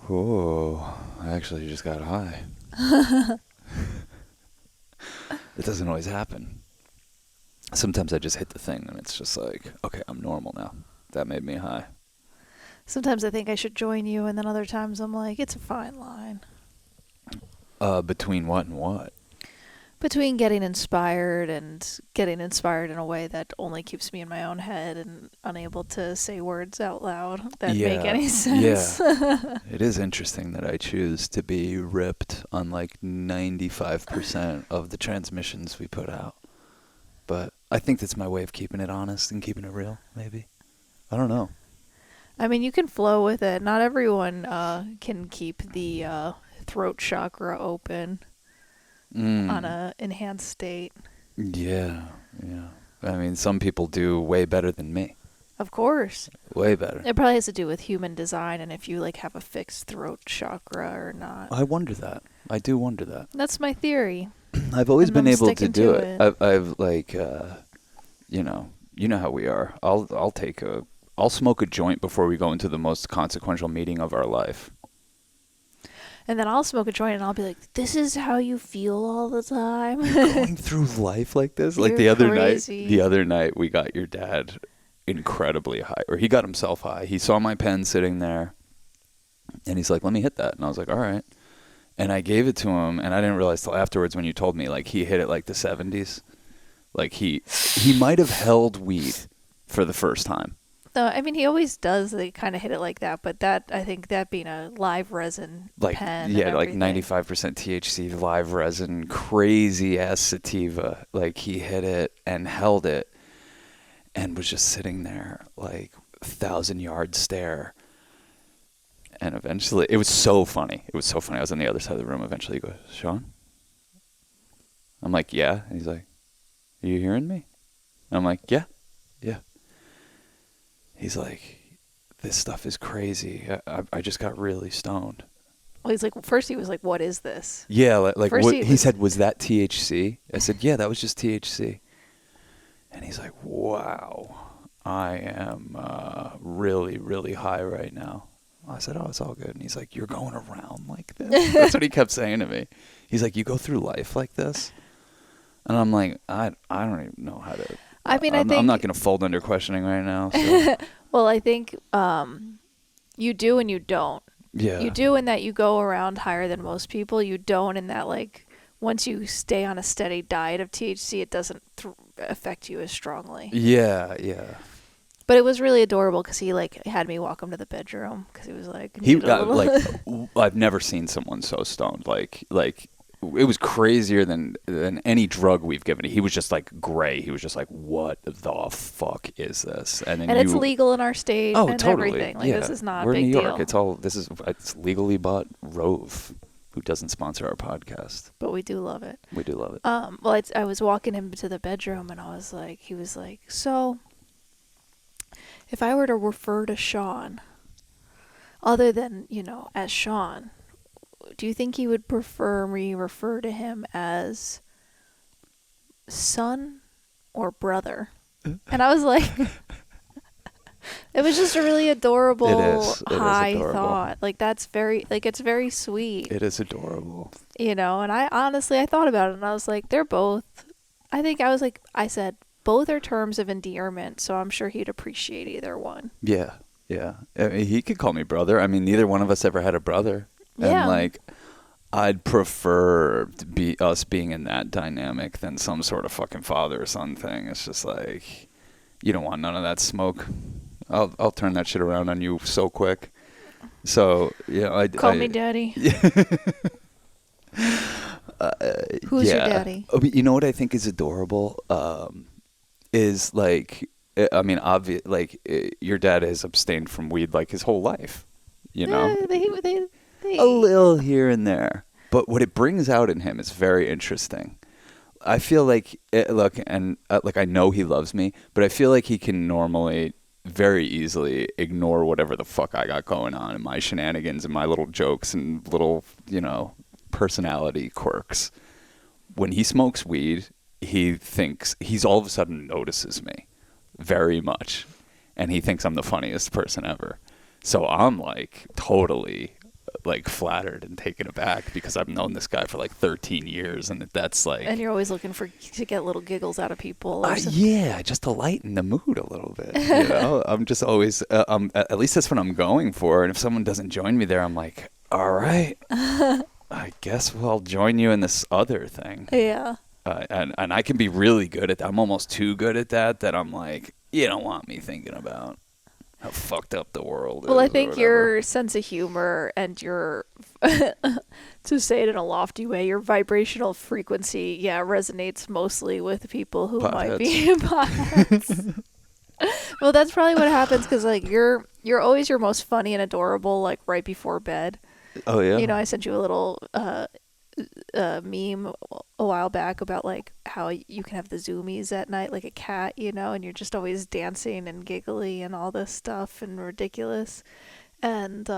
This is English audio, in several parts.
Whoa, I actually just got high. It doesn't always happen. Sometimes I just hit the thing and it's just like, okay, I'm normal now. That made me high. Sometimes I think I should join you, and then other times I'm like, it's a fine line. Between what and what? Between getting inspired and getting inspired in a way that only keeps me in my own head and unable to say words out loud that make any sense. Yeah. It is interesting that I choose to be ripped on like 95% of the transmissions we put out. But I think that's my way of keeping it honest and keeping it real, maybe. I don't know. I mean, you can flow with it. Not everyone can keep the throat chakra open on a enhanced state. Yeah. I mean, some people do way better than me. Of course. Way better. It probably has to do with human design and if you like have a fixed throat chakra or not. I wonder that. I do wonder that. That's my theory. I've always been able to do to it. I've like, you know how we are. I'll smoke a joint before we go into the most consequential meeting of our life. And then I'll smoke a joint and I'll be like, this is how you feel all the time. You're going through life like this? Like the other night we got your dad incredibly high, or he got himself high. He saw my pen sitting there and he's like, let me hit that. And I was like, all right. And I gave it to him, and I didn't realize till afterwards when you told me, like, he hit it like the 70s. Like, he might have held weed for the first time. No, I mean, he always does. They kind of hit it like that, but I think that being a live resin pen. Yeah, like 95% THC, live resin, crazy-ass sativa. Like, he hit it and held it and was just sitting there, like, 1,000-yard stare. And eventually, it was so funny. I was on the other side of the room. Eventually, he goes, Sean? I'm like, yeah. And he's like, are you hearing me? And I'm like, yeah. He's like, this stuff is crazy. I just got really stoned. Well, he's like, first he was like, what is this? Yeah, like he said, was that THC? I said, yeah, that was just THC. And he's like, wow, I am really, really high right now. I said, oh, it's all good. And he's like, you're going around like this? That's what he kept saying to me. He's like, you go through life like this? And I'm like, I don't even know how to. I think I'm not going to fold under questioning right now. So. Well, I think you do and you don't. Yeah. You do in that you go around higher than most people. You don't in that, like, once you stay on a steady diet of THC, it doesn't affect you as strongly. Yeah. But it was really adorable because he like had me walk him to the bedroom because he was like, I've never seen someone so stoned. Like it was crazier than any drug we've given. He was just like gray. He was just like, what the fuck is this? And it's legal in our state. Oh, and totally. Everything. Like, this is not We're a big in New York. deal. It's legally bought. Rove, who doesn't sponsor our podcast, but we do love it. We do love it. Well, I was walking him to the bedroom and he was like, so if I were to refer to Sean, other than, as Sean, do you think he would prefer me refer to him as son or brother? And I was like, it was just a really adorable high thought. Like, that's very, like, it's very sweet. It is adorable. And I thought about it and I was like, they're both, I said, both are terms of endearment, so I'm sure he'd appreciate either one. Yeah. I mean, he could call me brother. I mean, neither one of us ever had a brother. Yeah. And, like, I'd prefer to be us being in that dynamic than some sort of fucking father or son thing. It's just like, you don't want none of that smoke. I'll turn that shit around on you so quick. So, call me daddy. Who's your daddy? You know what I think is adorable? Is like, I mean, obvious. Like, your dad has abstained from weed like his whole life. They a little here and there, but what it brings out in him is very interesting. I feel like, I know he loves me, but I feel like he can normally very easily ignore whatever the fuck I got going on and my shenanigans and my little jokes and little, personality quirks. When he smokes weed, he's all of a sudden notices me very much, and he thinks I'm the funniest person ever. So I'm like totally like flattered and taken aback because I've known this guy for like 13 years, and that's like. And you're always looking to get little giggles out of people. Or Yeah, just to lighten the mood a little bit. You know, I'm just always. At least that's what I'm going for. And if someone doesn't join me there, I'm like, all right, I guess I'll join you in this other thing. Yeah. And I can be really good at that. I'm almost too good at that I'm like, you don't want me thinking about how fucked up the world is. Well, I think your sense of humor and your, to say it in a lofty way, your vibrational frequency, resonates mostly with people who might be potheads. Well, that's probably what happens because like you're always your most funny and adorable like right before bed. Oh yeah. You know, I sent you a little meme a while back about like how you can have the zoomies at night like a cat, you know, and you're just always dancing and giggly and all this stuff and ridiculous. And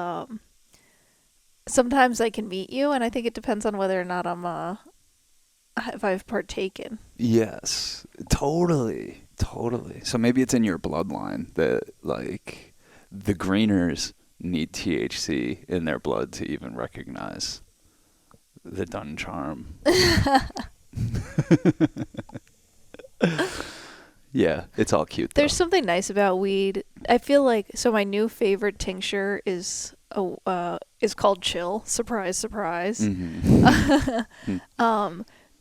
sometimes I can meet you, and I think it depends on whether or not if I've partaken. Yes, totally. So maybe it's in your bloodline that like the greeners need THC in their blood to even recognize the done charm. Yeah, it's all cute though. There's something nice about weed. I feel like my new favorite tincture is called Chill. Surprise, surprise. Mm-hmm.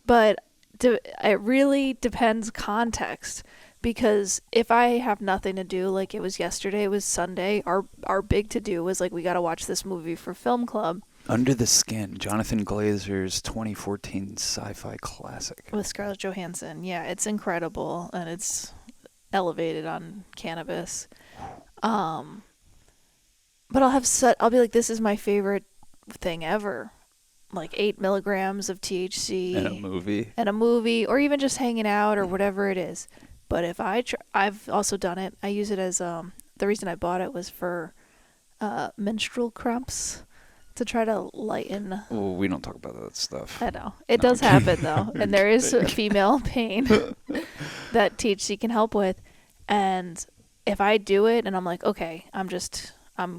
But it really depends context, because if I have nothing to do, like it was yesterday, it was Sunday, our big to do was like we got to watch this movie for film club. Under the Skin, Jonathan Glazer's 2014 sci-fi classic. With Scarlett Johansson. Yeah, it's incredible, and it's elevated on cannabis. But I'll be like, this is my favorite thing ever. Like 8 milligrams of THC. And a movie. Or even just hanging out or whatever it is. But if I've also done it. I use it as, the reason I bought it was for menstrual cramps. To try to lighten. Well, we don't talk about that stuff. I know. It does happen, though. And there is female pain that THC can help with. And if I do it and I'm like, okay, I'm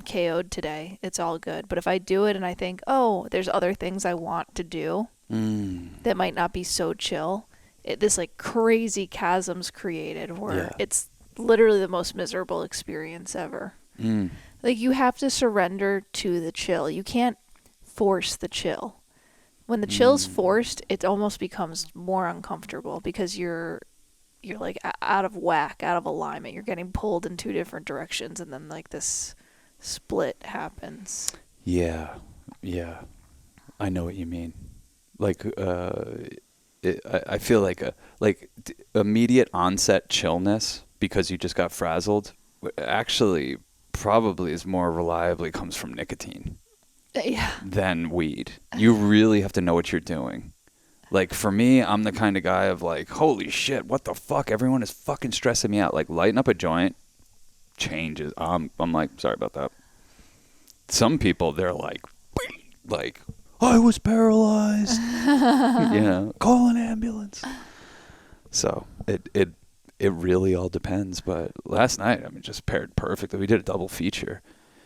KO'd today. It's all good. But if I do it and I think, oh, there's other things I want to do that might not be so chill, this like crazy chasm's created where it's literally the most miserable experience ever. Like you have to surrender to the chill. You can't force the chill. When the chill's forced, it almost becomes more uncomfortable because you're like out of whack, out of alignment. You're getting pulled in two different directions, and then like this split happens. Yeah. I know what you mean. Like I feel like immediate onset chillness because you just got frazzled actually probably is more reliably comes from nicotine than weed. You really have to know what you're doing. Like for me, I'm the kind of guy of like, holy shit, what the fuck? Everyone is fucking stressing me out. Like lighting up a joint changes. I'm like, sorry about that. Some people, they're like I was paralyzed. Call an ambulance. So it really all depends. But last night, I mean, just paired perfectly. We did a double feature.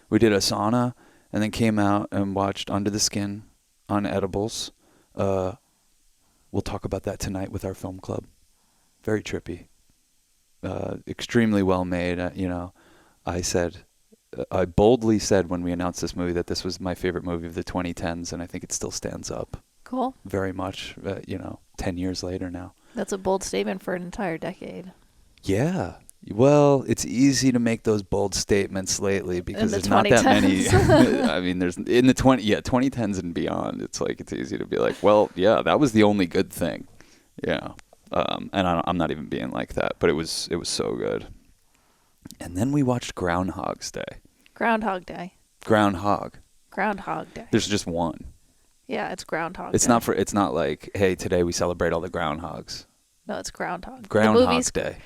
We did a sauna and then came out and watched Under the Skin on edibles. We'll talk about that tonight with our film club. Very trippy. Extremely well made. I boldly said when we announced this movie that this was my favorite movie of the 2010s, and I think it still stands up. Cool. Very much, 10 years later now. That's a bold statement for an entire decade. Yeah. Well, it's easy to make those bold statements lately because there's not that many. I mean, there's in the 2010s and beyond. It's like it's easy to be like, well, yeah, that was the only good thing. Yeah. And I'm not even being like that, but it was so good. And then we watched Groundhog Day. Groundhog Day. Groundhog. Groundhog Day. There's just one. Yeah, it's Groundhog Day. It's not like, hey, today we celebrate all the groundhogs. No, it's Groundhog. Groundhog Day.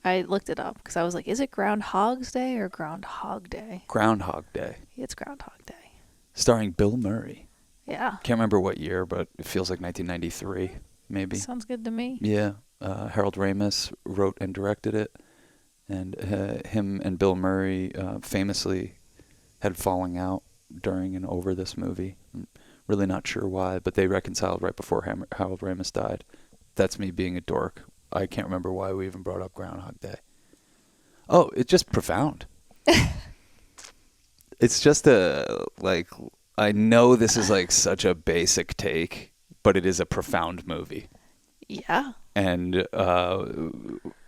I looked it up because I was like, is it Groundhog's Day or Groundhog Day? Groundhog Day. It's Groundhog Day. Starring Bill Murray. Yeah. Can't remember what year, but it feels like 1993, maybe. Sounds good to me. Yeah. Harold Ramis wrote and directed it. And him and Bill Murray famously had falling out during and over this movie. I'm really not sure why, but they reconciled right before Harold Ramis died. That's me being a dork. I can't remember why we even brought up Groundhog Day. Oh, it's just profound. It's just I know this is like such a basic take, but it is a profound movie. Yeah. And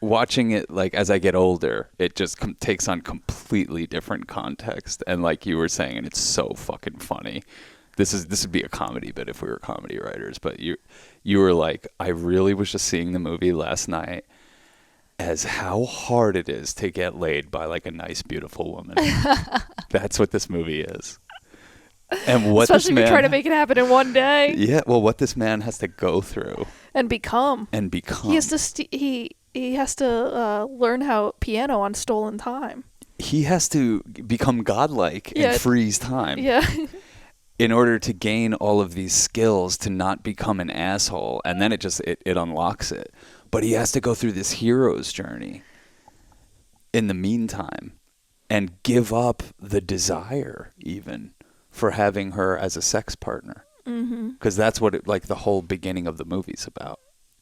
watching it, like, as I get older, it just takes on completely different context. And like you were saying, and it's so fucking funny. This would be a comedy bit if we were comedy writers. But you were like, I really was just seeing the movie last night as how hard it is to get laid by like a nice, beautiful woman. That's what this movie is. And what especially this if you try to make it happen in one day. Yeah, well, what this man has to go through and become. He has to he has to learn how piano on stolen time. He has to become godlike and freeze time. Yeah. In order to gain all of these skills to not become an asshole, and then it unlocks it. But he has to go through this hero's journey in the meantime and give up the desire even for having her as a sex partner. Because that's what the whole beginning of the movie's about.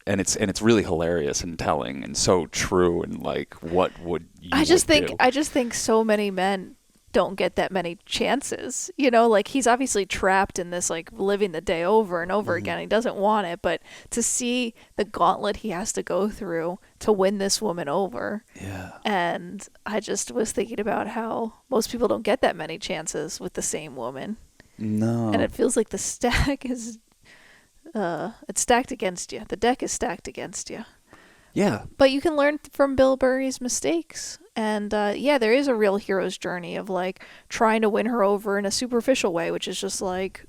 And it's really hilarious and telling and so true, and like, what would you I just do? think so many men don't get that many chances. You know, like, he's obviously trapped in this, like, living the day over and over again. He doesn't want it, but to see the gauntlet he has to go through to win this woman over. Yeah. And I just was thinking about how most people don't get that many chances with the same woman. No. And it feels like the stack is it's stacked against you. The deck is stacked against you. Yeah. But you can learn from Bill Murray's mistakes. And there is a real hero's journey of like trying to win her over in a superficial way, which is just like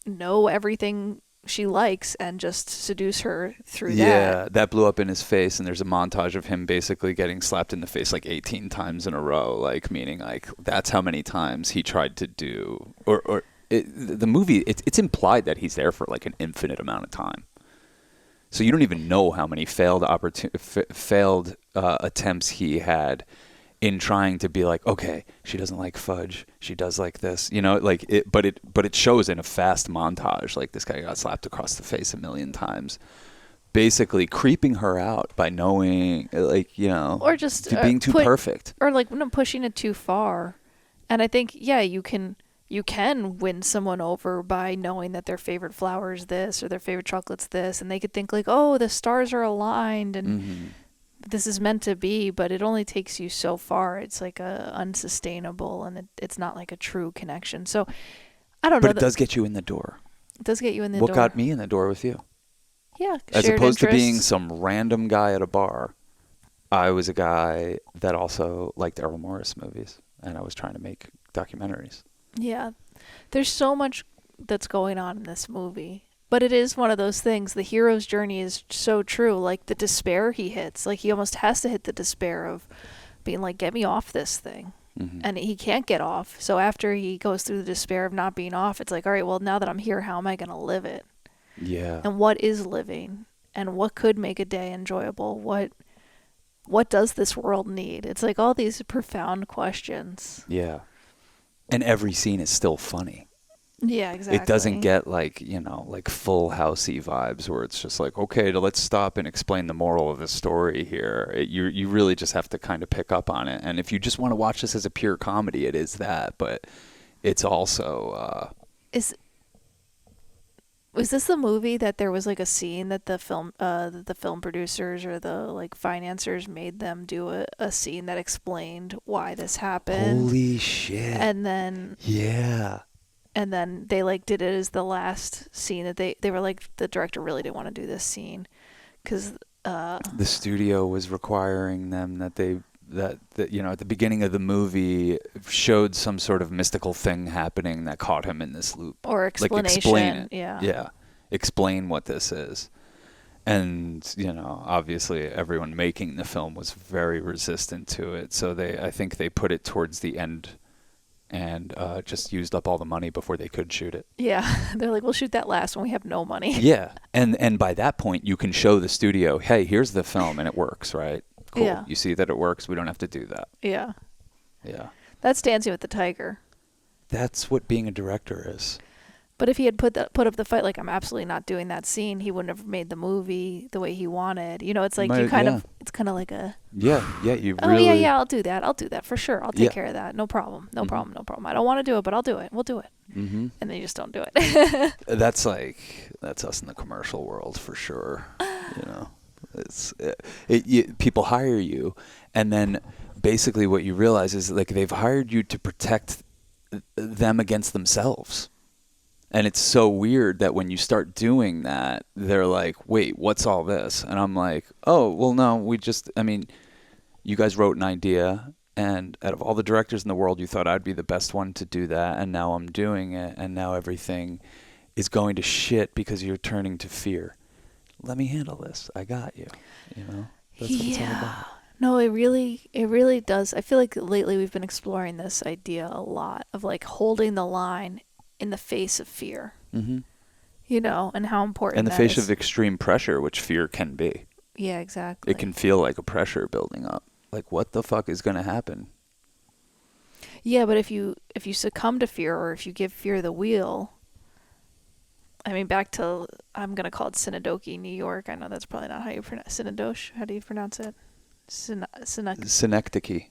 know everything she likes and just seduce her through that. Yeah, that blew up in his face, and there's a montage of him basically getting slapped in the face like 18 times in a row, like, meaning like that's how many times he tried to do, the movie, it's implied that he's there for like an infinite amount of time. So you don't even know how many failed attempts he had in trying to be like, okay, she doesn't like fudge, she does like this, you know, like it. But it shows in a fast montage, like this guy got slapped across the face 1,000,000 times, basically creeping her out by knowing, like, you know, or just being too perfect, or like pushing it too far. And I think you can win someone over by knowing that their favorite flower is this or their favorite chocolate's this, and they could think like, oh, the stars are aligned and this is meant to be, but it only takes you so far. It's like unsustainable, and it's not like a true connection. So I don't know. But it does get you in the door. It does get you in the door. What got me in the door with you? Yeah, as opposed to being some random guy at a bar, I was a guy that also liked Errol Morris movies, and I was trying to make documentaries. Yeah, there's so much that's going on in this movie. But it is one of those things, the hero's journey is so true. Like the despair he hits, like he almost has to hit the despair of being like, get me off this thing. And he can't get off. So after he goes through the despair of not being off, it's like, all right, well, now that I'm here, how am I going to live it? Yeah. And what is living? And what could make a day enjoyable? What does this world need? It's like all these profound questions. Yeah. And every scene is still funny. Yeah, exactly. It doesn't get like, you know, like Full Housey vibes where it's just like, okay, let's stop and explain the moral of the story here. You really just have to kind of pick up on it. And if you just want to watch this as a pure comedy, it is that. But it's also... Was this the movie that there was like a scene that the film producers or the like financiers made them do a scene that explained why this happened? Holy shit. And then... Yeah. And then they like did it as the last scene that they were like, the director really didn't want to do this scene because the studio was requiring them that you know, at the beginning of the movie showed some sort of mystical thing happening that caught him in this loop or explanation. Like explain it. Yeah. Explain what this is. And, you know, obviously everyone making the film was very resistant to it. So I think they put it towards the end and just used up all the money before they could shoot it. Yeah, they're like, we'll shoot that last when we have no money. Yeah, and by that point, you can show the studio, hey, here's the film, and it works, right? Cool. Yeah. You see that it works, we don't have to do that. Yeah. Yeah. That's Dancing with the Tiger. that's what being a director is. But if he had put up the fight, like, I'm absolutely not doing that scene, he wouldn't have made the movie the way he wanted. You know, it's like you kind of, it's kind of like a, you oh, really, yeah, I'll do that for sure. I'll take care of that. No problem. No problem. I don't want to do it, but I'll do it. We'll do it. Mm-hmm. And then you just don't do it. That's us in the commercial world for sure. You know, people hire you, and then basically what you realize is like they've hired you to protect them against themselves. And it's so weird that when you start doing that, they're like, wait, what's all this? And I'm like, oh, well, no, you guys wrote an idea, and out of all the directors in the world, you thought I'd be the best one to do that, and now I'm doing it, and now everything is going to shit because you're turning to fear. Let me handle this. I got you. You know? That's what it's all about. No, it really does. I feel like lately we've been exploring this idea a lot of like holding the line in the face of fear. Mm-hmm. You know, and how important in the face of extreme pressure, which fear can be. Yeah, exactly. It can feel like a pressure building up. Like, what the fuck is going to happen? Yeah, but if you succumb to fear, or if you give fear the wheel, I mean, back to, I'm going to call it Synecdoche, New York. I know that's probably not how you pronounce Synecdoche. How do you pronounce it? Synecdoche.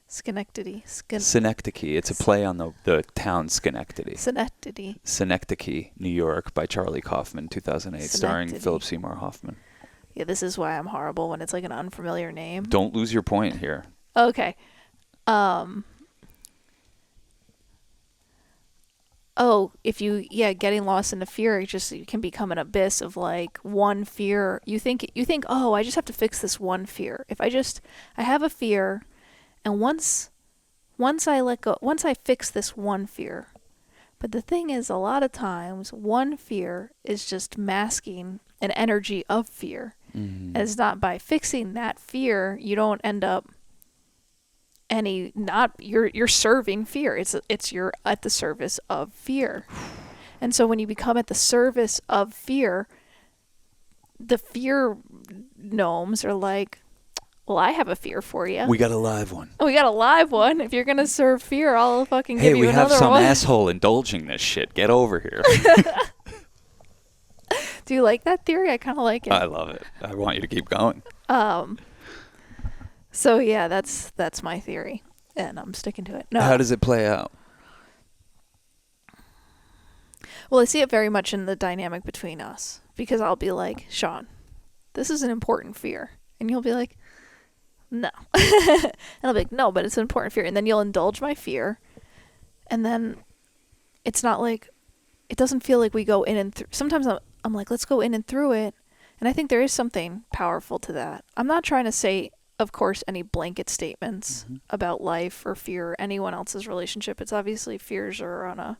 Schenectady. Synecdoche. It's a play on the town Schenectady. Synecdoche, New York, by Charlie Kaufman, 2008, starring Philip Seymour Hoffman. Yeah, this is why I'm horrible when it's like an unfamiliar name. Don't lose your point here. Okay. Getting lost in the fear, you can become an abyss of like one fear. You think, oh, I just have to fix this one fear. I have a fear, and once I let go, once I fix this one fear. But the thing is, a lot of times, one fear is just masking an energy of fear. Mm-hmm. And it's not by fixing that fear, you don't end up you're serving fear. It's you're at the service of fear. And so when you become at the service of fear, the fear gnomes are like, well, I have a fear for you. We got a live one. We got a live one. If you're going to serve fear, I'll fucking give you another one. Hey, we have some asshole indulging this shit. Get over here. Do you like that theory? I kind of like it. I love it. I want you to keep going. So yeah, that's my theory, and I'm sticking to it. No. How does it play out? Well, I see it very much in the dynamic between us, because I'll be like, Sean, this is an important fear, and you'll be like, no. And I'll be like, no, but it's an important fear, and then you'll indulge my fear, and then it's not like, it doesn't feel like we go in and through. Sometimes I'm like, let's go in and through it, and I think there is something powerful to that. I'm not trying to say, of course, any blanket statements about life or fear or anyone else's relationship. It's obviously fears are on a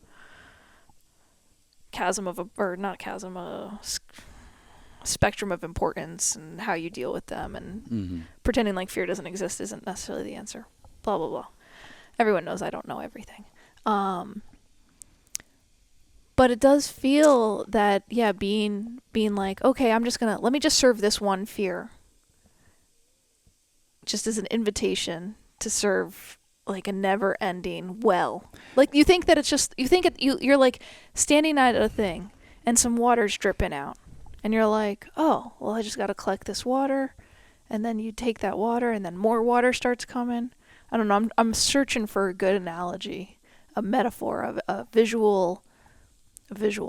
spectrum of importance, and how you deal with them, and pretending like fear doesn't exist isn't necessarily the answer. Blah, blah, blah. Everyone knows I don't know everything. But it does feel that, yeah, being like, okay, let me just serve this one fear. Just as an invitation to serve like a never-ending well. Like you think that it's just, you're like standing at a thing and some water's dripping out. And you're like, oh, well, I just got to collect this water. And then you take that water and then more water starts coming. I don't know. I'm searching for a good analogy, a metaphor, a visual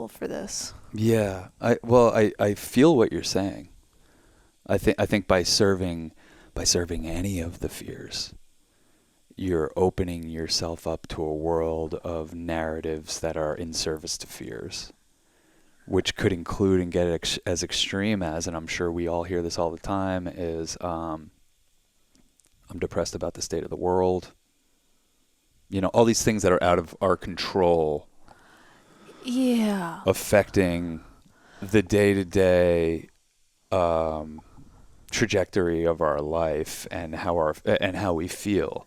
for this. Yeah. I feel what you're saying. I think by serving any of the fears, you're opening yourself up to a world of narratives that are in service to fears, which could include and get as extreme as, and I'm sure we all hear this all the time, is I'm depressed about the state of the world. You know, all these things that are out of our control. Yeah. Affecting the day-to-day trajectory of our life and how we feel.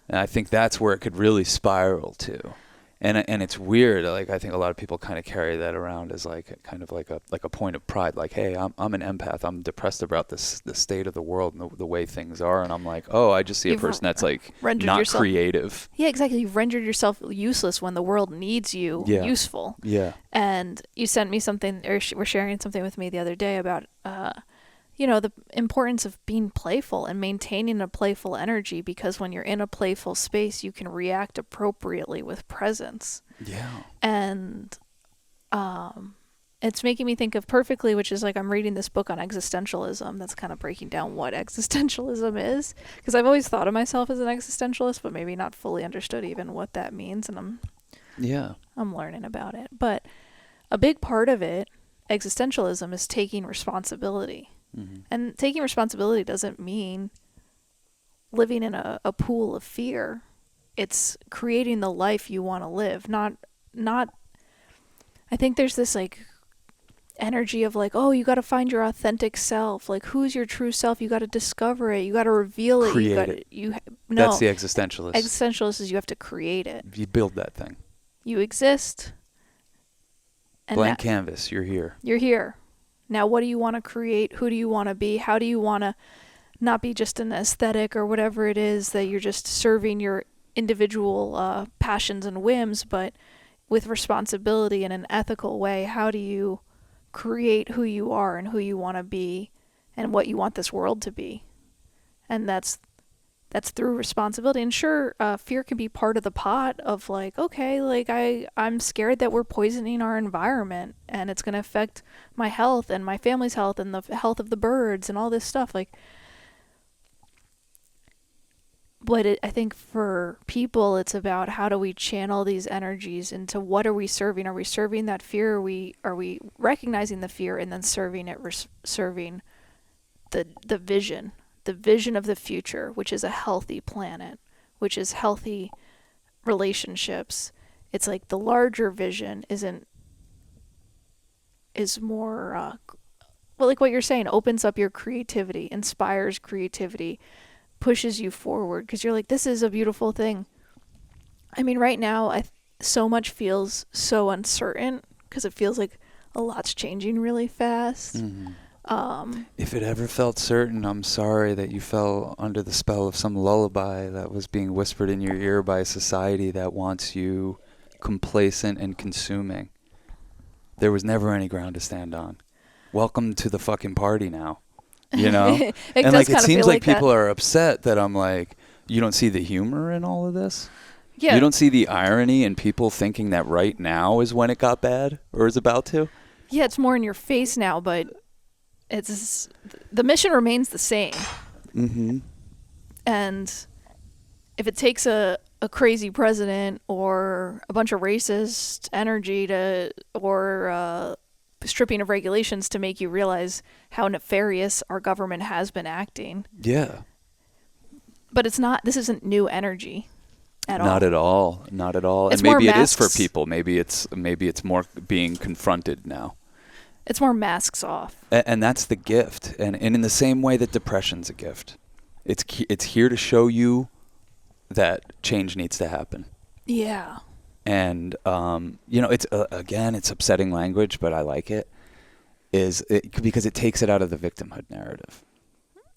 And I think that's where it could really spiral to. And it's weird. Like I think a lot of people kind of carry that around as like kind of like a point of pride. Like, hey, I'm an empath. I'm depressed about the state of the world and the way things are. And I'm like, oh, I just see a person that's like not creative. Yeah, exactly. You've rendered yourself useless when the world needs you useful. Yeah. And you sent me something, or were sharing something with me the other day about, the importance of being playful and maintaining a playful energy, because when you're in a playful space, you can react appropriately with presence. Yeah. And it's making me think of Perfectly, which is like, I'm reading this book on existentialism that's kind of breaking down what existentialism is, because I've always thought of myself as an existentialist, but maybe not fully understood even what that means, and I'm learning about it. But a big part of it, existentialism, is taking responsibility. Mm-hmm. And taking responsibility doesn't mean living in a pool of fear. It's creating the life you want to live. Not I think there's this like energy of like, oh, you got to find your authentic self. Like, who's your true self? You got to discover it. You got to reveal it. Create it. That's the existentialist. Existentialist is you have to create it. You build that thing. You exist. And blank canvas. You're here. You're here. Now, what do you want to create? Who do you want to be? How do you want to not be just an aesthetic or whatever it is that you're just serving your individual passions and whims, but with responsibility in an ethical way? How do you create who you are and who you want to be and what you want this world to be? And that's through responsibility. And sure, fear can be part of the pot of like, okay, like I'm scared that we're poisoning our environment and it's going to affect my health and my family's health and the health of the birds and all this stuff. Like, but I think for people, it's about how do we channel these energies into what are we serving? Are we serving that fear? Are we recognizing the fear and then serving it, serving the vision? The vision of the future, which is a healthy planet, which is healthy relationships. It's like the larger vision is more, like what you're saying, opens up your creativity, inspires creativity, pushes you forward, because you're like, this is a beautiful thing. I mean, right now, so much feels so uncertain, because it feels like a lot's changing really fast. Mm-hmm. If it ever felt certain, I'm sorry that you fell under the spell of some lullaby that was being whispered in your ear by a society that wants you complacent and consuming. There was never any ground to stand on. Welcome to the fucking party now. You know? And like it seems like people are upset that I'm like, you don't see the humor in all of this? Yeah. You don't see the irony in people thinking that right now is when it got bad or is about to? Yeah, it's more in your face now, but it's the mission remains the same. Mm-hmm. And if it takes a crazy president or a bunch of racist energy or stripping of regulations to make you realize how nefarious our government has been acting. Yeah. But this isn't new energy at all. Not at all. Not at all. It's and maybe more it is for people. Maybe it's more being confronted now. It's more masks off. And that's the gift. And in the same way that depression's a gift. It's here to show you that change needs to happen. Yeah. And, it's, again, it's upsetting language, but I like it. Because it takes it out of the victimhood narrative.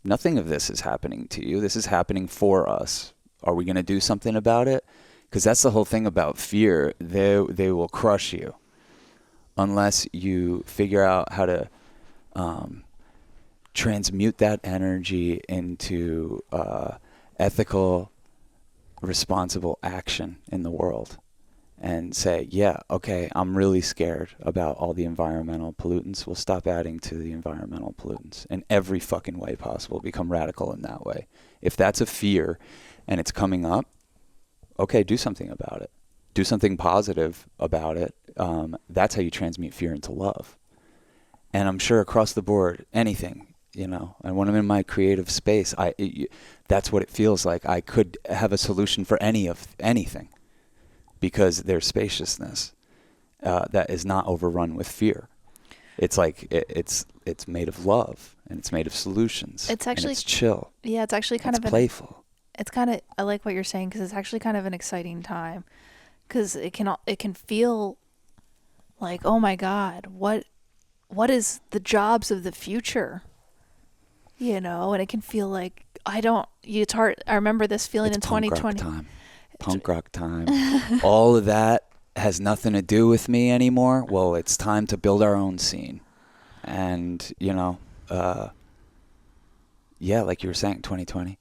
Nothing of this is happening to you. This is happening for us. Are we going to do something about it? Because that's the whole thing about fear. They will crush you. Unless you figure out how to transmute that energy into ethical, responsible action in the world and say, yeah, okay, I'm really scared about all the environmental pollutants. We'll stop adding to the environmental pollutants in every fucking way possible. Become radical in that way. If that's a fear and it's coming up, okay, do something about it. Do something positive about it. That's how you transmute fear into love. And I'm sure across the board, anything, and when I'm in my creative space, that's what it feels like. I could have a solution for anything because there's spaciousness that is not overrun with fear. It's like it's made of love and it's made of solutions. It's actually, and it's chill. Yeah, it's actually kind of playful. I like what you're saying because it's actually kind of an exciting time. because it can feel like, oh my God, what is the jobs of the future? And it can feel like it's hard. I remember this feeling It's in punk 2020. rock time. Punk rock time. All of that has nothing to do with me anymore. Well, it's time to build our own scene. And, yeah, like you were saying, 2020.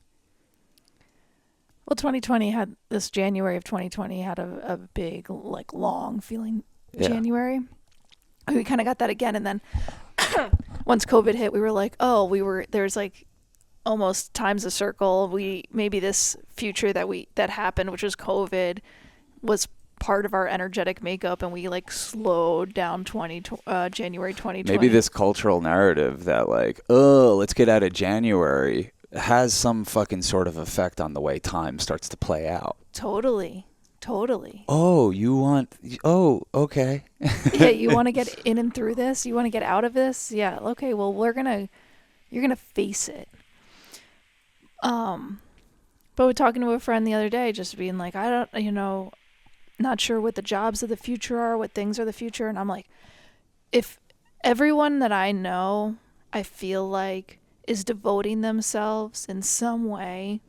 Well, 2020 had this January of 2020 had a big, like, long feeling January. We kind of got that again. And then once COVID hit, we were like, there's like almost times a circle. Maybe this future that happened, which was COVID, was part of our energetic makeup, and we like slowed down January 2020. Maybe this cultural narrative that like, oh, let's get out of January has some fucking sort of effect on the way time starts to play out. Totally. Oh, okay. Yeah, you want to get in and through this? You want to get out of this? Yeah, okay, well, you're going to face it. But we're talking to a friend the other day, just being like, not sure what the jobs of the future are, what things are the future. And I'm like, if everyone that I know, I feel like, is devoting themselves in some way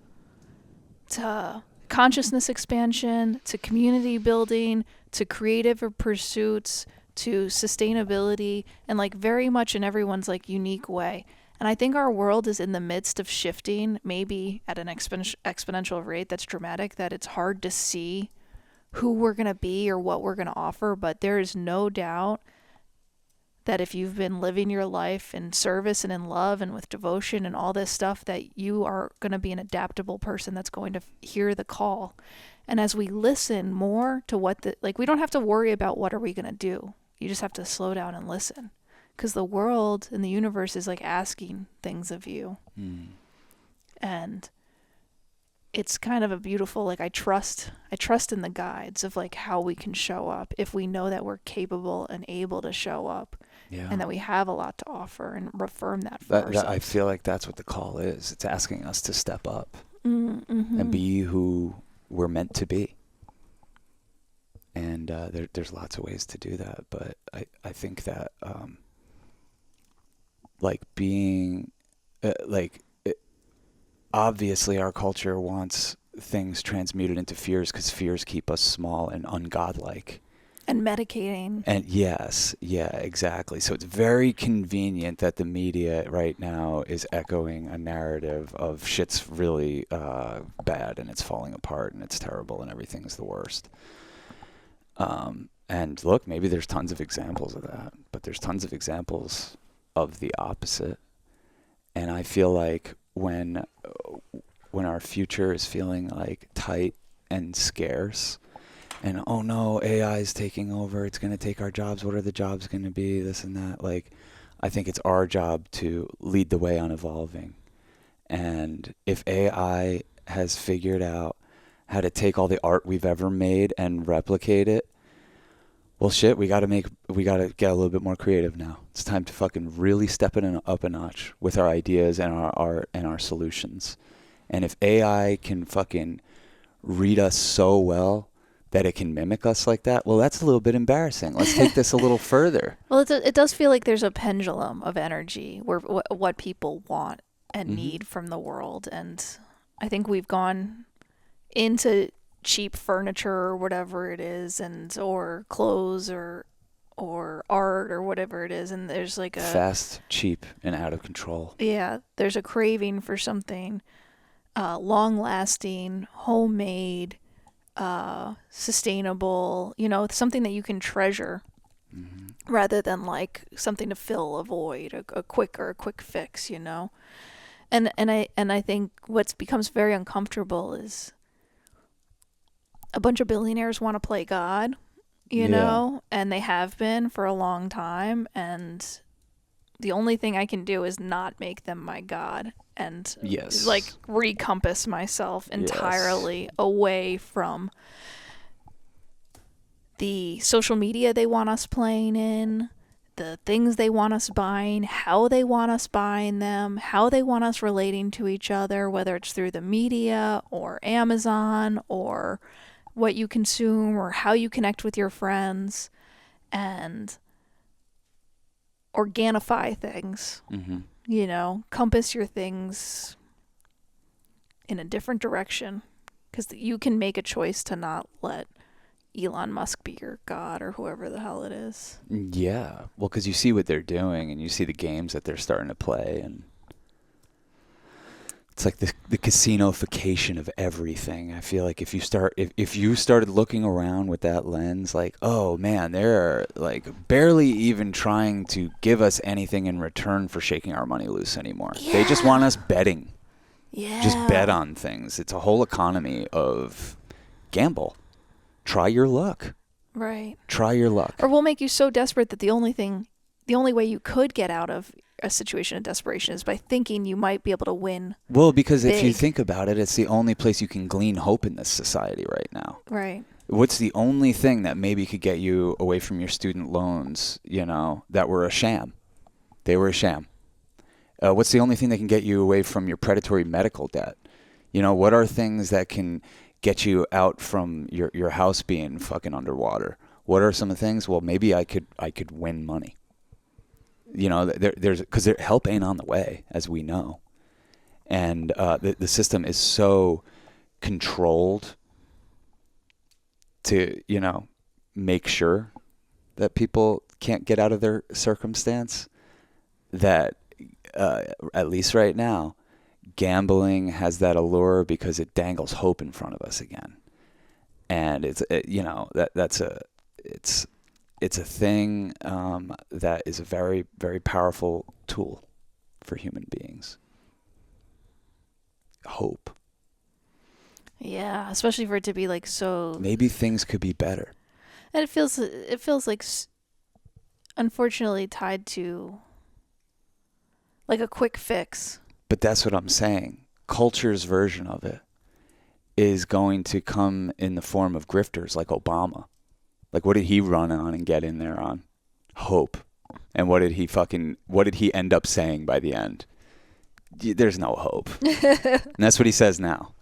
to consciousness expansion, to community building, to creative pursuits, to sustainability, and like very much in everyone's like unique way. And I think our world is in the midst of shifting, maybe at an exponential rate that's dramatic, that it's hard to see who we're going to be or what we're going to offer. But there is no doubt that if you've been living your life in service and in love and with devotion and all this stuff, that you are going to be an adaptable person that's going to hear the call. And as we listen more to we don't have to worry about what are we going to do. You just have to slow down and listen, because the world and the universe is like asking things of you. And it's kind of a beautiful, like, I trust in the guides of like how we can show up if we know that we're capable and able to show up. Yeah. And that we have a lot to offer, and reaffirm that for ourselves. I feel like that's what the call is. It's asking us to step up and be who we're meant to be. And there's lots of ways to do that. But I think that obviously our culture wants things transmuted into fears because fears keep us small and ungodlike. And medicating. And yes, yeah, exactly. So it's very convenient that the media right now is echoing a narrative of shit's really bad and it's falling apart and it's terrible and everything's the worst. And look, maybe there's tons of examples of that, but there's tons of examples of the opposite. And I feel like when our future is feeling like tight and scarce, and oh no, AI is taking over, it's going to take our jobs, what are the jobs going to be, this and that, like, I think it's our job to lead the way on evolving. And if AI has figured out how to take all the art we've ever made and replicate it, well shit, we got to get a little bit more creative now. It's time to fucking really step it up a notch with our ideas and our art and our solutions. And if AI can fucking read us so well that it can mimic us like that, well, that's a little bit embarrassing. Let's take this a little further. Well, it does feel like there's a pendulum of energy where what people want and need from the world. And I think we've gone into cheap furniture or whatever it is, or clothes or art or whatever it is. And there's like a fast, cheap, and out of control. Yeah. There's a craving for something long lasting, homemade, sustainable, something that you can treasure rather than like something to fill a void, a quick fix, And I think what becomes very uncomfortable is a bunch of billionaires want to play God, and they have been for a long time, and the only thing I can do is not make them my God and like recompass myself entirely away from the social media they want us playing in, the things they want us buying, how they want us buying them, how they want us relating to each other, whether it's through the media or Amazon or what you consume or how you connect with your friends and organify things, you know, compass your things in a different direction, because you can make a choice to not let Elon Musk be your god or whoever the hell it is. Yeah. Well, because you see what they're doing and you see the games that they're starting to play, and it's like the casinoification of everything. I feel like if you started looking around with that lens, like, oh man, they're like barely even trying to give us anything in return for shaking our money loose anymore. Yeah. They just want us betting. Yeah. Just bet on things. It's a whole economy of gamble. Try your luck. Right. Try your luck. Or we'll make you so desperate that the only way you could get out of a situation of desperation is by thinking you might be able to win. Well, because if you big. think about it, it's the only place you can glean hope in this society right now. Right. What's the only thing that maybe could get you away from your student loans, you know, that were a sham? They were a sham. What's the only thing that can get you away from your predatory medical debt? You know, what are things that can get you out from your house being fucking underwater? What are some of the things? Well, maybe I could win money. You know, there's because help ain't on the way, as we know, and the system is so controlled to, you know, make sure that people can't get out of their circumstance, that at least right now, gambling has that allure because it dangles hope in front of us again, and it's a thing that is a very, very powerful tool for human beings. Hope. Yeah, especially for it to be like so. Maybe things could be better. And it feels like unfortunately tied to like a quick fix. But that's what I'm saying. Culture's version of it is going to come in the form of grifters like Obama. Like, what did he run on and get in there on? Hope. And what did he end up saying by the end? There's no hope. And that's what he says now.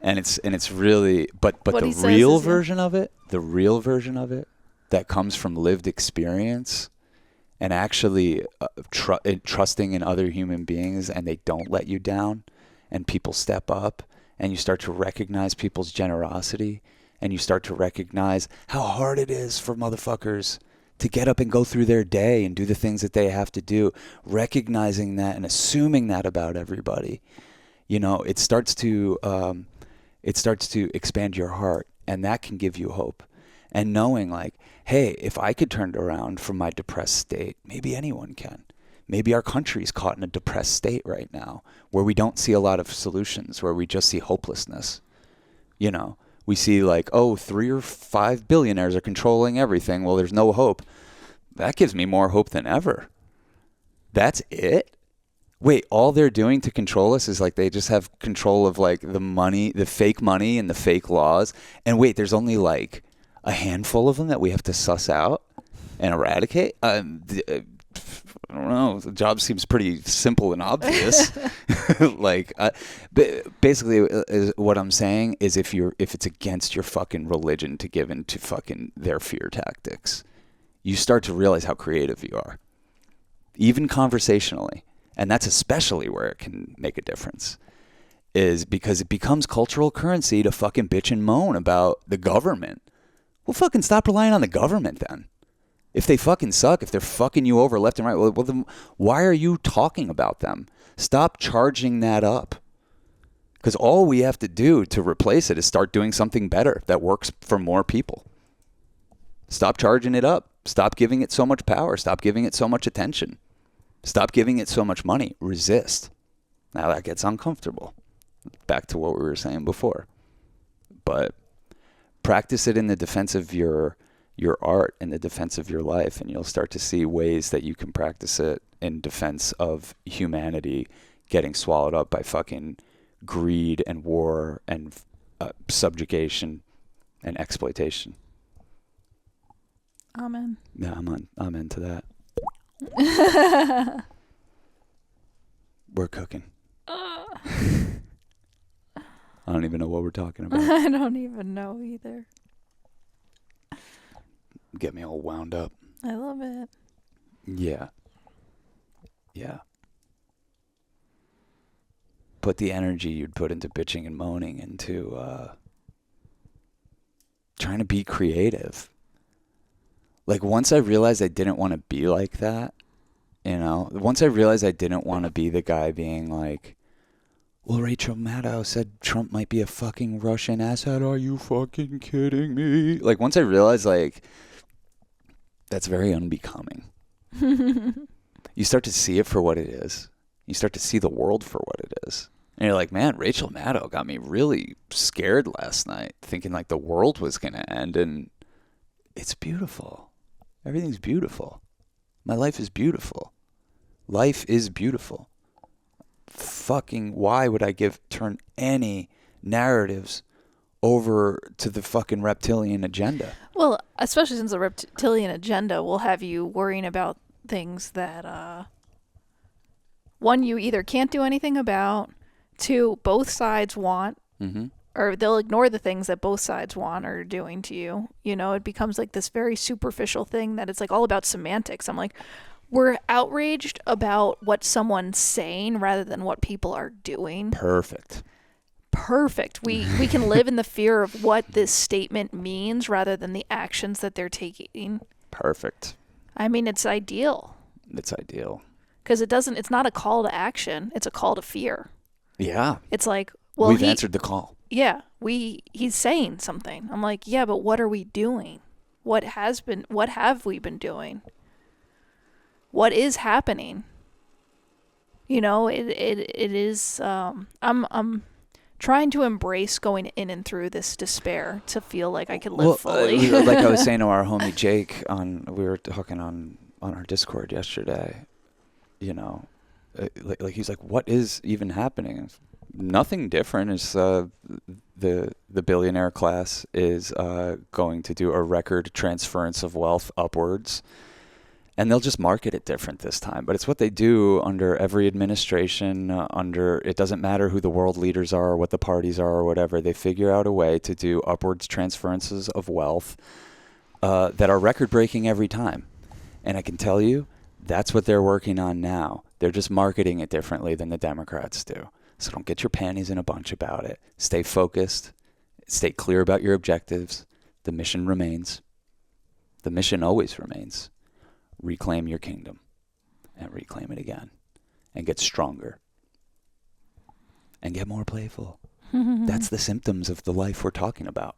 And it's really, but the real version of it that comes from lived experience and actually trusting in other human beings, and they don't let you down, and people step up, and you start to recognize people's generosity, and you start to recognize how hard it is for motherfuckers to get up and go through their day and do the things that they have to do, recognizing that and assuming that about everybody. You know, it starts to expand your heart, and that can give you hope. And knowing like, hey, if I could turn it around from my depressed state, maybe anyone can. Maybe our country's caught in a depressed state right now where we don't see a lot of solutions, where we just see hopelessness. You know, we see like, oh, 3 or 5 billionaires are controlling everything. Well, there's no hope. That gives me more hope than ever. That's it? Wait, all they're doing to control us is like they just have control of like the money, the fake money and the fake laws. And wait, there's only like a handful of them that we have to suss out and eradicate? I don't know. The job seems pretty simple and obvious. Like, basically, what I'm saying is if it's against your fucking religion to give in to fucking their fear tactics, you start to realize how creative you are, even conversationally. And that's especially where it can make a difference, is because it becomes cultural currency to fucking bitch and moan about the government. Well, fucking stop relying on the government then. If they fucking suck, if they're fucking you over left and right, well then why are you talking about them? Stop charging that up. Because all we have to do to replace it is start doing something better that works for more people. Stop charging it up. Stop giving it so much power. Stop giving it so much attention. Stop giving it so much money. Resist. Now that gets uncomfortable. Back to what we were saying before. But practice it in the defense of your art, in the defense of your life, and you'll start to see ways that you can practice it in defense of humanity getting swallowed up by fucking greed and war and subjugation and exploitation. Amen. Yeah, I'm into that. We're cooking. I don't even know what we're talking about. I don't even know either. Get me all wound up. I love it. Yeah. Yeah. Put the energy you'd put into bitching and moaning into trying to be creative. Like, once I realized I didn't want to be like that, once I realized I didn't want to be the guy being like, well, Rachel Maddow said Trump might be a fucking Russian asset. Are you fucking kidding me? Like, once I realized, like, that's very unbecoming. You start to see it for what it is. You start to see the world for what it is. And you're like, man, Rachel Maddow got me really scared last night, thinking like the world was going to end. And it's beautiful. Everything's beautiful. My life is beautiful. Life is beautiful. Fucking why would I turn any narratives over to the fucking reptilian agenda? Well, especially since the reptilian agenda will have you worrying about things that, one, you either can't do anything about, two, both sides want, or they'll ignore the things that both sides want or are doing to you. You know, it becomes like this very superficial thing that it's like all about semantics. I'm like, we're outraged about what someone's saying rather than what people are doing. Perfect. We can live in the fear of what this statement means rather than the actions that they're taking. Perfect. I mean, it's ideal. It's ideal. Because it's not a call to action. It's a call to fear. Yeah. It's like, well, we've answered the call. Yeah. He's saying something. I'm like, yeah, but what are we doing? What have we been doing? What is happening? You know, it is, I'm trying to embrace going in and through this despair to feel like I can live fully. Like I was saying to our homie Jake we were talking on our Discord yesterday, you know, like he's like, what is even happening? Nothing different. Is the billionaire class is going to do a record transference of wealth upwards. And they'll just market it different this time. But it's what they do under every administration, it doesn't matter who the world leaders are or what the parties are or whatever. They figure out a way to do upwards transferences of wealth that are record-breaking every time. And I can tell you, that's what they're working on now. They're just marketing it differently than the Democrats do. So don't get your panties in a bunch about it. Stay focused. Stay clear about your objectives. The mission remains. The mission always remains. Reclaim your kingdom and reclaim it again and get stronger and get more playful. That's the symptoms of the life we're talking about.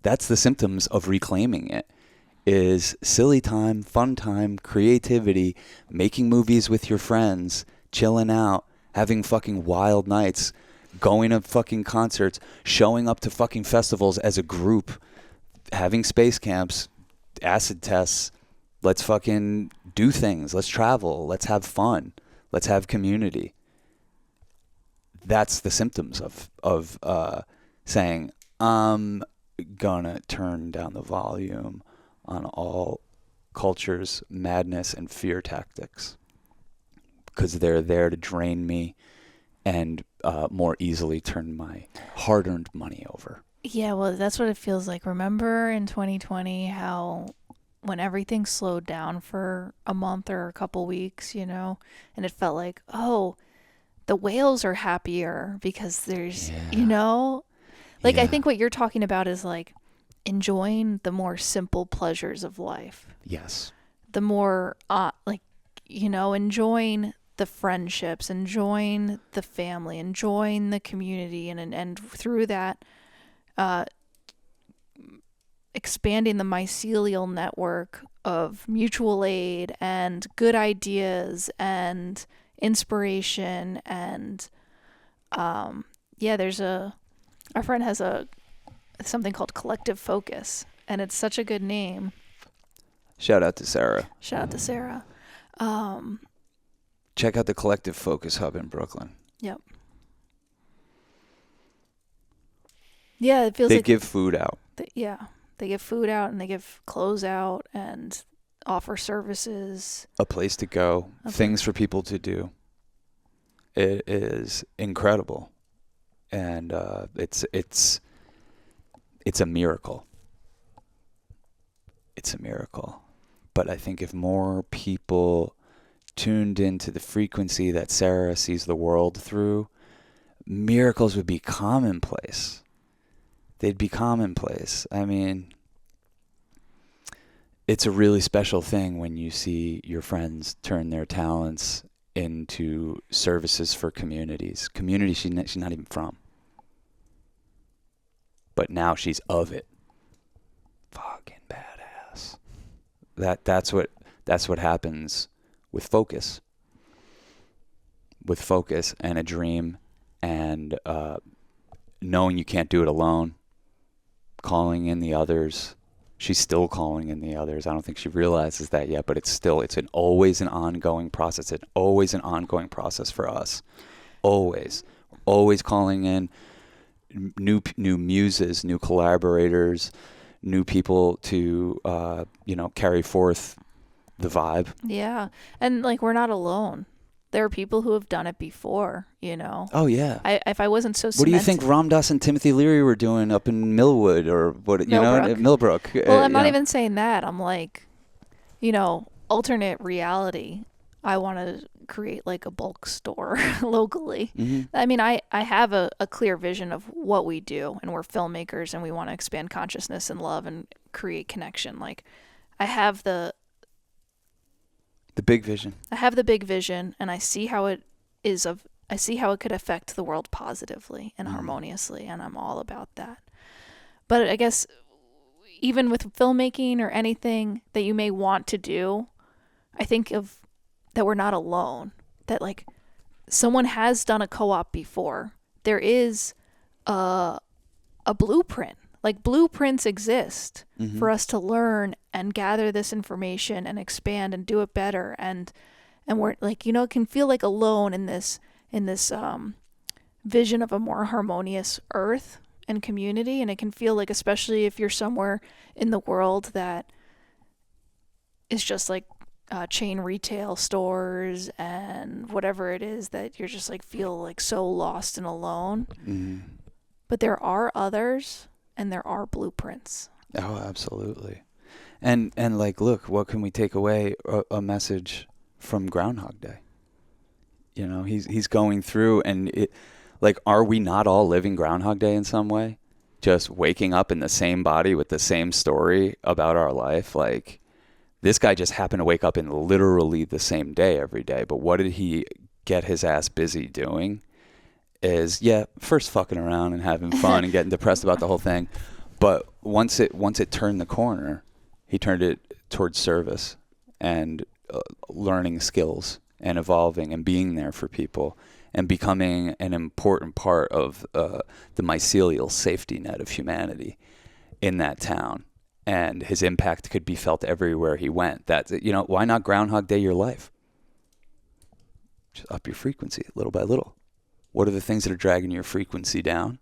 That's the symptoms of reclaiming it, is silly time, fun time, creativity, making movies with your friends, chilling out, having fucking wild nights, going to fucking concerts, showing up to fucking festivals as a group, having space camps, acid tests. Let's fucking do things. Let's travel. Let's have fun. Let's have community. That's the symptoms of saying, I'm gonna turn down the volume on all culture's madness and fear tactics because they're there to drain me and more easily turn my hard-earned money over. Yeah, well, that's what it feels like. Remember in 2020 how when everything slowed down for a month or a couple weeks, you know, and it felt like, oh, the whales are happier because there's, you know, like I think what you're talking about is like enjoying the more simple pleasures of life. Yes. The more, like, you know, enjoying the friendships, enjoying the family, enjoying the community, and through that, expanding the mycelial network of mutual aid and good ideas and inspiration and there's our friend has something called Collective Focus, and it's such a good name. Shout out to Sarah. Check out the Collective Focus Hub in Brooklyn. Yep. Yeah, it feels they like give food out. They give food out and they give clothes out and offer services. A place to go, things for people to do. It is incredible. and it's a miracle. It's a miracle. But I think if more people tuned into the frequency that Sarah sees the world through, miracles would be commonplace. They'd be commonplace. I mean, it's a really special thing when you see your friends turn their talents into services for communities. Communities she's not even from. But now she's of it. Fucking badass. That's what happens with focus. With focus and a dream and knowing you can't do it alone. Calling in the others. She's still calling in the others. I don't think she realizes that yet, but it's always an ongoing process. It's always an ongoing process for us. Always calling in new muses, new collaborators, new people to carry forth the vibe. Yeah. And like, we're not alone. There are people who have done it before, you know. Oh yeah. If I wasn't so What do you think Ram Dass and Timothy Leary were doing up in Millwood or what, Millbrook? Well, I'm not even saying that. I'm like, alternate reality. I want to create like a bulk store locally. Mm-hmm. I mean, I have a clear vision of what we do, and we're filmmakers and we want to expand consciousness and love and create connection. Like, I have the big vision. I have the big vision, and I see how it could affect the world positively and harmoniously, and I'm all about that. But I guess even with filmmaking or anything that you may want to do, I think of that we're not alone. That like someone has done a co-op before. There is a blueprint. Like, blueprints exist for us to learn and gather this information and expand and do it better. And we're like, it can feel like alone in this vision of a more harmonious earth and community. And it can feel like, especially if you're somewhere in the world that is just like chain retail stores and whatever it is, that you're just like feel like so lost and alone. Mm-hmm. But there are others. And there are blueprints. Oh, absolutely. And like, look, what can we take away a message from Groundhog Day? He's going through, and it, like, are we not all living Groundhog Day in some way? Just waking up in the same body with the same story about our life. Like, this guy just happened to wake up in literally the same day every day. But what did he get his ass busy doing? Is first fucking around and having fun and getting depressed about the whole thing, but once it turned the corner, he turned it towards service and learning skills and evolving and being there for people and becoming an important part of the mycelial safety net of humanity in that town. And his impact could be felt everywhere he went. That why not Groundhog Day your life? Just up your frequency little by little. What are the things that are dragging your frequency down?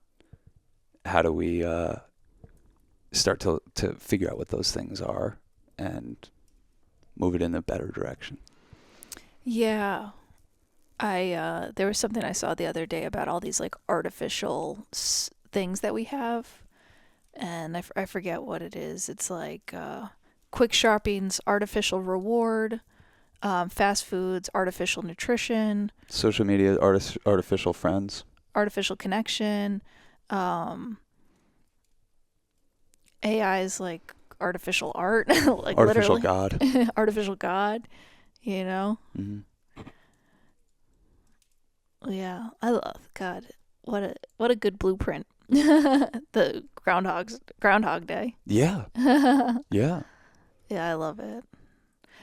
How do we start to figure out what those things are and move it in a better direction? Yeah. There was something I saw the other day about all these like artificial things that we have. And I forget what it is. It's like quick shopping's artificial reward. Fast foods, artificial nutrition, social media, artificial friends, artificial connection, AI is like artificial art, like artificial literally. God, artificial God, Mm-hmm. Yeah, I love God. What a good blueprint. The Groundhog Day. Yeah. Yeah. Yeah, I love it.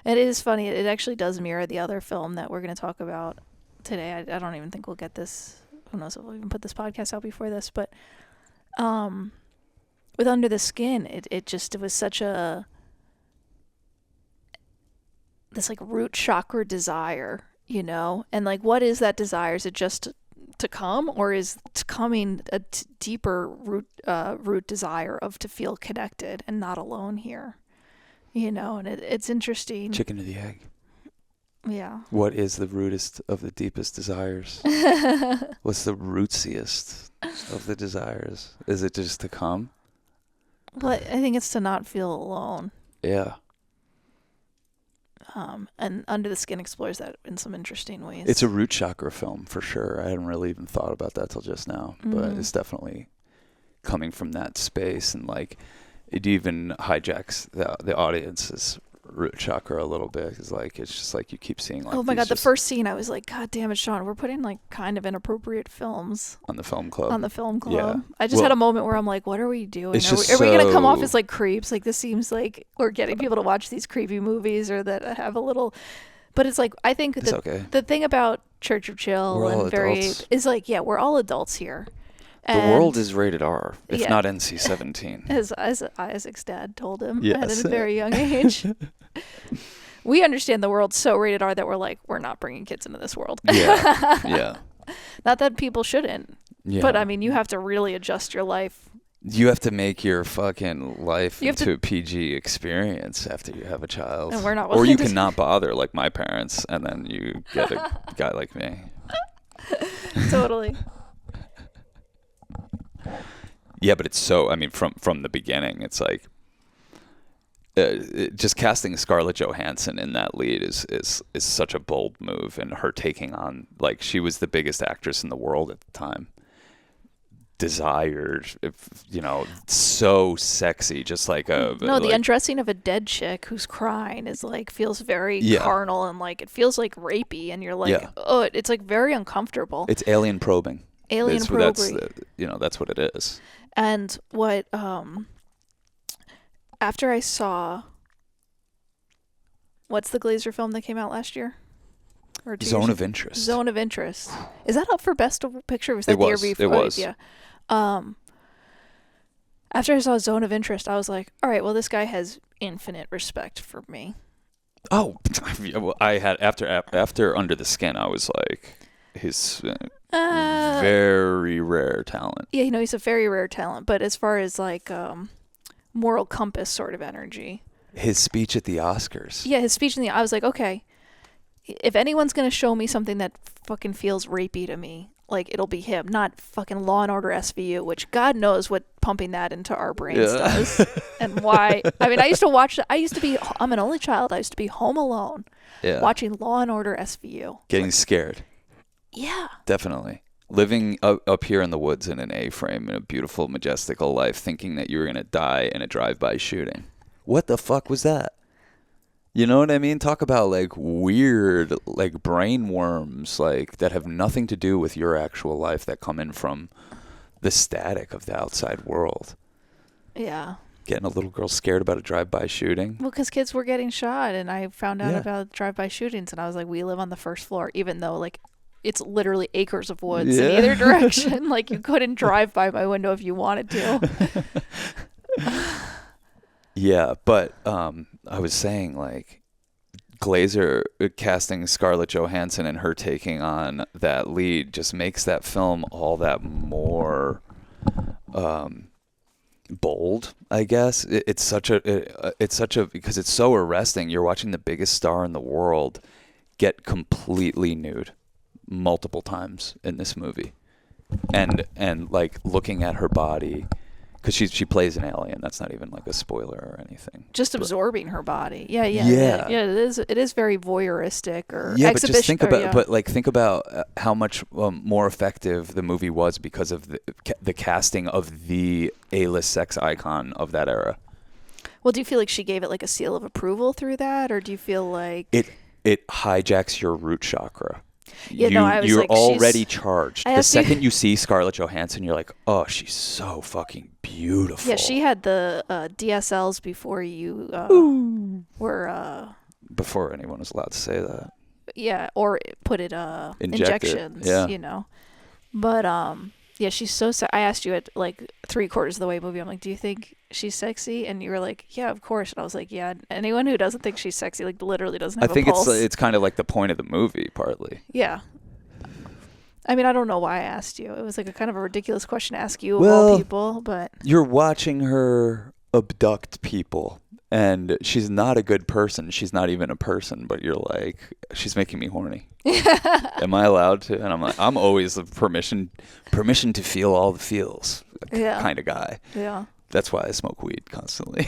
It is funny. It actually does mirror the other film that we're going to talk about today. I don't even think we'll get this. Who knows if we'll even put this podcast out before this. But with Under the Skin, it was such this like root chakra desire, And like, what is that desire? Is it just to come, or is coming a deeper root desire of to feel connected and not alone here? And it's interesting. Chicken to the egg. Yeah. What is the rootest of the deepest desires? What's the rootsiest of the desires? Is it just to come? But I think it's to not feel alone. Yeah. And Under the Skin explores that in some interesting ways. It's a root chakra film for sure. I hadn't really even thought about that till just now, but it's definitely coming from that space, and like it even hijacks the audience's root chakra a little bit. It's just like you keep seeing like, oh my god, the first scene I was like, God damn it, Sean, we're putting like kind of inappropriate films on the film club. Yeah. I just had a moment where I'm like, what are we doing? Are we gonna come off as like creeps? Like this seems like we're getting people to watch these creepy movies or that have a little, but it's like I think the thing about Church of Chill is like, yeah, we're all adults here. The world is rated R, if not NC-17. As Isaac's dad told him at a very young age. We understand the world's so rated R that we're like, we're not bringing kids into this world. Yeah. Not that people shouldn't. Yeah. But I mean, you have to really adjust your life. You have to make your fucking life into a PG experience after you have a child. And we're not or you cannot bother like my parents, and then you get a guy like me. Totally. Yeah, but it's so, I mean, from the beginning, it's like, just casting Scarlett Johansson in that lead is such a bold move, and her taking on, like, she was the biggest actress in the world at the time. Desired, so sexy, just like the undressing of a dead chick who's crying is like, feels very carnal, and like, it feels like rapey, and you're like, oh, it's like very uncomfortable. It's alien probing. Alien probing. That's what it is. And what, after I saw, what's the Glazer film that came out last year? Or Zone of Interest. Zone of Interest. Is that up for Best Picture? Was that the year before? It was. Yeah. After I saw Zone of Interest, I was like, all right, well, this guy has infinite respect for me. Oh, well, I had, after Under the Skin, I was like, his very rare talent. Yeah, he's a very rare talent. But as far as like moral compass sort of energy. His speech at the Oscars. Yeah, his speech I was like, okay, if anyone's going to show me something that fucking feels rapey to me, like, it'll be him, not fucking Law & Order SVU, which God knows what pumping that into our brains does and why. I mean, I used to watch, I'm an only child. I used to be home alone watching Law & Order SVU. Getting scared. Yeah. Definitely. Living up here in the woods in an A-frame in a beautiful, majestical life, thinking that you were going to die in a drive-by shooting. What the fuck was that? You know what I mean? Talk about like weird, like brain worms, like that have nothing to do with your actual life, that come in from the static of the outside world. Yeah. Getting a little girl scared about a drive-by shooting. Well, because kids were getting shot, and I found out about drive-by shootings, and I was like, we live on the first floor, even though like it's literally acres of woods in either direction. Like, you couldn't drive by my window if you wanted to. Yeah, but I was saying, like, Glazer casting Scarlett Johansson and her taking on that lead just makes that film all that more bold, I guess. It's such a because it's so arresting. You're watching the biggest star in the world get completely nude multiple times in this movie, and like looking at her body. Because she plays an alien. That's not even like a spoiler or anything. Just absorbing her body. Yeah. It is very voyeuristic or exhibition. But think about how much more effective the movie was because of the casting of the A-list sex icon of that era. Well, do you feel like she gave it like a seal of approval through that, or do you feel like it hijacks your root chakra? Yeah, you're like, already charged. The second you see Scarlett Johansson, you're like, oh, she's so fucking beautiful. Yeah, she had the DSLs before you were... before anyone was allowed to say that. Yeah, or put it injections, But, yeah, she's so... I asked you at like 3/4 of the way movie, I'm like, do you think she's sexy? And you were like, yeah, of course. And I was like, yeah, anyone who doesn't think she's sexy, like, literally doesn't have a pulse. I think it's kind of like the point of the movie, partly. Yeah. I mean, I don't know why I asked you. It was like a kind of a ridiculous question to ask you of all people, but... You're watching her abduct people. And she's not a good person. She's not even a person, but you're like, she's making me horny. Am I allowed to? And I'm like, I'm always the permission to feel all the feels kind of guy. Yeah. That's why I smoke weed constantly.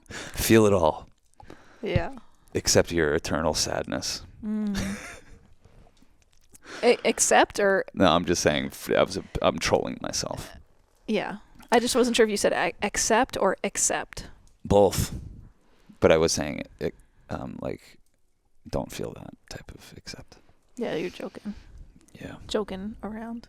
Feel it all. Yeah. Except your eternal sadness. Accept or? No, I'm just saying, I'm trolling myself. Yeah. I just wasn't sure if you said accept or accept. Both. But I was saying, like, don't feel that type of accept. Yeah, you're joking. Yeah. Joking around.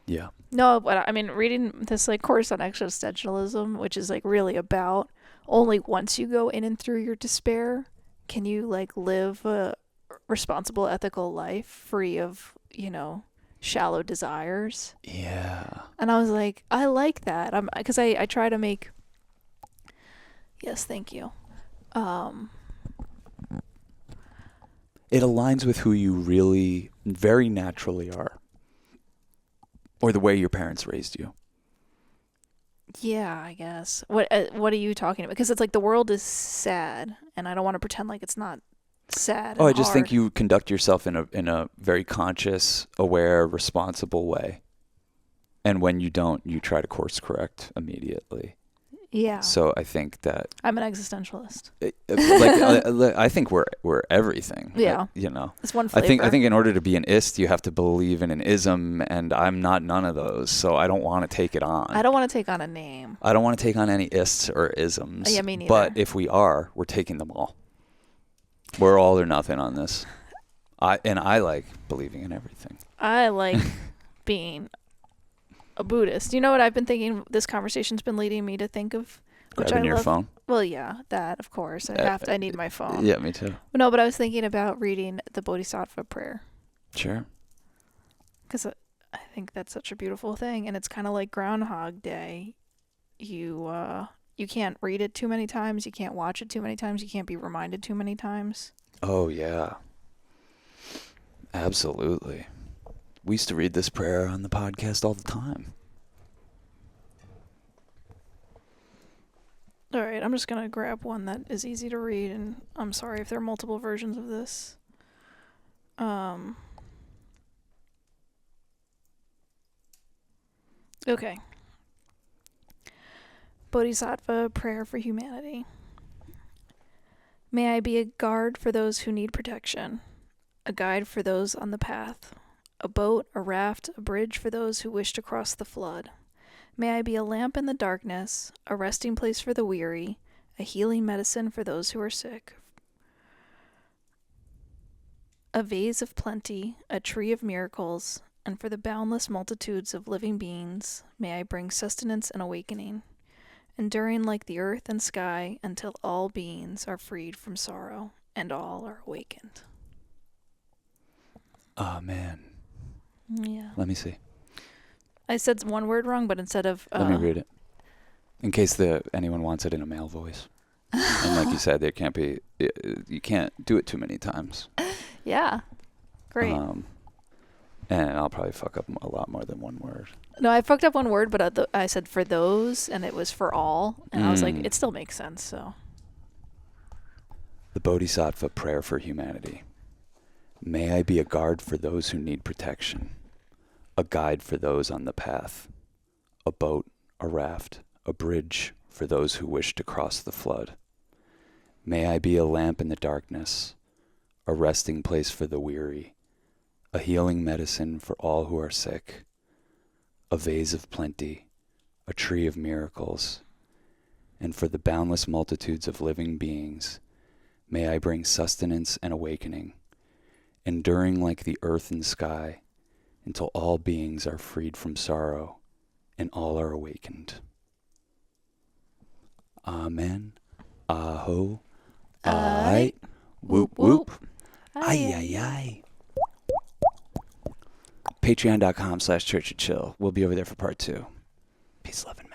Yeah. No, but I mean, reading this like course on existentialism, which is like really about only once you go in and through your despair can you like live a responsible, ethical life free of, shallow desires. Yeah. And I was like, I like that. Because I try to make. Yes, thank you. It aligns with who you really very naturally are. Or the way your parents raised you. Yeah, I guess. What are you talking about? Because it's like the world is sad, and I don't want to pretend like it's not sad. Oh, I just think you conduct yourself in a very conscious, aware, responsible way. And when you don't, you try to course correct immediately. Yeah. So I think that I'm an existentialist. I think we're everything. Yeah. It's one flavor. I think in order to be an ist, you have to believe in an ism, and I'm not none of those. So I don't want to take it on. I don't want to take on a name. I don't want to take on any ists or isms. Yeah, me neither. But if we are, we're taking them all. We're all or nothing on this. I like believing in everything. I like being a Buddhist. You know what I've been thinking? This conversation's been leading me to think of. Grabbing your phone. Well, yeah, that of course. I need my phone. Yeah, me too. No, but I was thinking about reading the Bodhisattva prayer. Sure. Because I think that's such a beautiful thing, and it's kind of like Groundhog Day. You can't read it too many times. You can't watch it too many times. You can't be reminded too many times. Oh yeah. Absolutely. We used to read this prayer on the podcast all the time. All right, I'm just going to grab one that is easy to read, and I'm sorry if there are multiple versions of this. Okay. Bodhisattva Prayer for Humanity. May I be a guard for those who need protection, a guide for those on the path, a boat, a raft, a bridge for those who wish to cross the flood. May I be a lamp in the darkness, a resting place for the weary, a healing medicine for those who are sick, a vase of plenty, a tree of miracles, and for the boundless multitudes of living beings, may I bring sustenance and awakening, enduring like the earth and sky until all beings are freed from sorrow and all are awakened. Amen. Yeah. Let me see. I said one word wrong, but instead of... Let me read it. In case anyone wants it in a male voice. And like you said, you can't do it too many times. Yeah. Great. And I'll probably fuck up a lot more than one word. No, I fucked up one word, but I said for those, and it was for all. And I was like, it still makes sense, so. The Bodhisattva Prayer for Humanity. May I be a guard for those who need protection, a guide for those on the path, a boat, a raft, a bridge for those who wish to cross the flood. May I be a lamp in the darkness, a resting place for the weary, a healing medicine for all who are sick, a vase of plenty, a tree of miracles, and for the boundless multitudes of living beings, may I bring sustenance and awakening, enduring like the earth and sky, until all beings are freed from sorrow and all are awakened. Amen. Aho. Aight. Whoop whoop. Ay ay ay. Patreon.com/churchofchill. We'll be over there for part 2. Peace, love, and